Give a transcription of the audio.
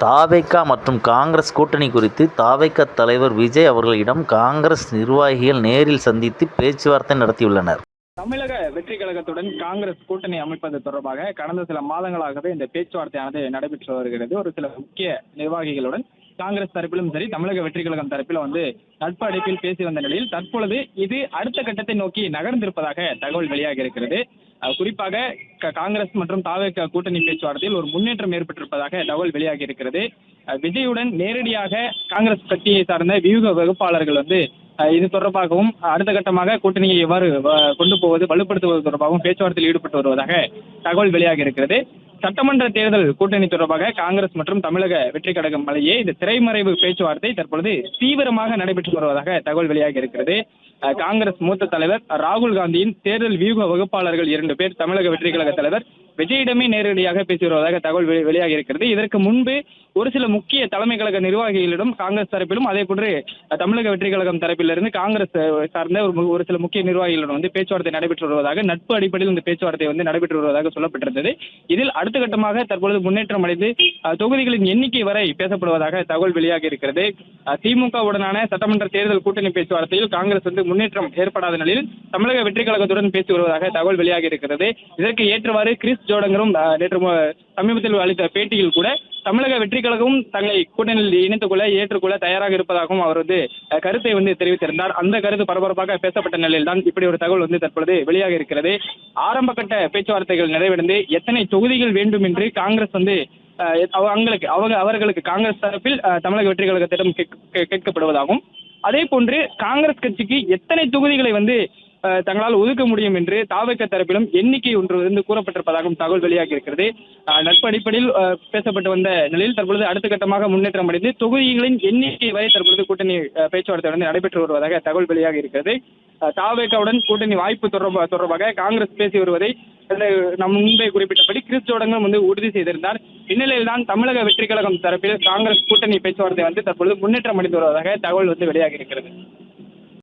தாவேகா மற்றும் காங்கிரஸ் கூட்டணி குறித்து தாவேகா தலைவர் விஜய் அவர்களிடம் காங்கிரஸ் நிர்வாகிகள் நேரில் சந்தித்து பேச்சுவார்த்தை நடத்தியுள்ளனர். தமிழக வெற்றி கழகத்துடன் காங்கிரஸ் கூட்டணி அமைப்பது தொடர்பாக கடந்த சில மாதங்களாகவே இந்த பேச்சுவார்த்தையானது நடைபெற்று வருகிறது. ஒரு சில முக்கிய நிர்வாகிகளுடன் காங்கிரஸ் தரப்பிலும் சரி, தமிழக வெற்றி கழகம் தரப்பிலும் நட்பு அடைப்பில் பேசி வந்த நிலையில் தற்பொழுது இது அடுத்த கட்டத்தை நோக்கி நகர்ந்திருப்பதாக தகவல் வெளியாகி இருக்கிறது. குறிப்பாக காங்கிரஸ் மற்றும் தாவேகா கூட்டணி பேச்சுவார்த்தையில் ஒரு முன்னேற்றம் ஏற்பட்டிருப்பதாக தகவல் வெளியாகி இருக்கிறது. விஜயுடன் நேரடியாக காங்கிரஸ் கட்சியை சார்ந்த வியூக வகுப்பாளர்கள் இது தொடர்பாகவும் அடுத்த கட்டமாக கூட்டணியை எவ்வாறு கொண்டு போவது, வலுப்படுத்துவது தொடர்பாகவும் பேச்சுவார்த்தையில் ஈடுபட்டு வருவதாக தகவல் வெளியாகி இருக்கிறது. சட்டமன்ற தேர்தல் கூட்டணி தொடர்பாக காங்கிரஸ் மற்றும் தமிழக வெற்றி கழகம் மலையே இந்த திரைமறைவு பேச்சுவார்த்தை தற்பொழுது தீவிரமாக நடைபெற்று வருவதாக தகவல் வெளியாகி இருக்கிறது. காங்கிரஸ் மூத்த தலைவர் ராகுல் காந்தியின் தேர்தல் வியூக வகுப்பாளர்கள் 2 பேர் தமிழக வெற்றி கழக தலைவர் விஜயிடமே நேரடியாக பேசி வருவதாக தகவல் வெளியாகி இருக்கிறது. இதற்கு முன்பு ஒரு சில முக்கிய தலைமை கழக நிர்வாகிகளிடம் காங்கிரஸ் தரப்பிலும் அதே போன்று தமிழக வெற்றி கழகம் தரப்பிலிருந்து காங்கிரஸ் சார்ந்த ஒரு சில முக்கிய நிர்வாகிகளிடம் பேச்சுவார்த்தை நடைபெற்று வருவதாக, நட்பு அடிப்படையில் இந்த பேச்சுவார்த்தை நடைபெற்று வருவதாக சொல்லப்பட்டிருந்தது. இதில் அடுத்த கட்டமாக தற்பொழுது முன்னேற்றம் அடைந்து தொகுதிகளின் எண்ணிக்கை வரை பேசப்படுவதாக தகவல் வெளியாகி இருக்கிறது. திமுகவுடனான சட்டமன்ற தேர்தல் கூட்டணி பேச்சுவார்த்தையில் காங்கிரஸ் முன்னேற்றம் ஏற்படாத நிலையில் தமிழக வெற்றி கழகத்துடன் பேசி வருவதாக தகவல் வெளியாகி இருக்கிறது. இதற்கு ஏற்றவாறு கிறிஸ் ஜோர்டங்கரும் நேற்று சமீபத்தில் அளித்த பேட்டியில் கூட தமிழக வெற்றி கழகமும் தங்களை கூட்டணியில் இணைத்துக் கொள்ள ஏற்றுக்கொள்ள தயாராக இருப்பதாகவும் அவர் கருத்தை தெரிவித்திருந்தார். அந்த கருத்து பரபரப்பாக பேசப்பட்ட நிலையில் தான் இப்படி ஒரு தகவல் தற்பொழுது வெளியாக இருக்கிறது. ஆரம்ப கட்ட பேச்சுவார்த்தைகள் நிறைவடைந்து எத்தனை தொகுதிகள் வேண்டும் என்று காங்கிரஸ் அவர்களுக்கு காங்கிரஸ் தரப்பில் தமிழக வெற்றி கழகத்திடம் கேட்கப்படுவதாகவும், அதே போன்று காங்கிரஸ் கட்சிக்கு எத்தனை தொகுதிகளை தங்களால் ஒதுக்க முடியும் என்று தாவேகா தரப்பிலும் எண்ணிக்கை ஒன்று கூறப்பட்டிருப்பதாகவும் தகவல் வெளியாகி இருக்கிறது. நட்பு அடிப்படையில் பேசப்பட்டு வந்த நிலையில் தற்பொழுது அடுத்த கட்டமாக முன்னேற்றம் அடைந்து தொகுதிகளின் எண்ணிக்கை வரை தற்பொழுது கூட்டணி பேச்சுவார்த்தை நடைபெற்று வருவதாக தகவல் வெளியாகி இருக்கிறது. தாவேகாவுடன் கூட்டணி வாய்ப்பு தொடர்பாக காங்கிரஸ் பேசி வருவதை நம் முன்பே குறிப்பிட்டபடி கிறிஸ் ஜோர்டங்கர் உறுதி செய்திருந்தார். இந்நிலையில் தான் தமிழக வெற்றி கழகம் தரப்பில் காங்கிரஸ் கூட்டணி பேச்சுவார்த்தை தற்பொழுது முன்னேற்றம் அடைந்து வருவதாக தகவல் வெளியாகி இருக்கிறது.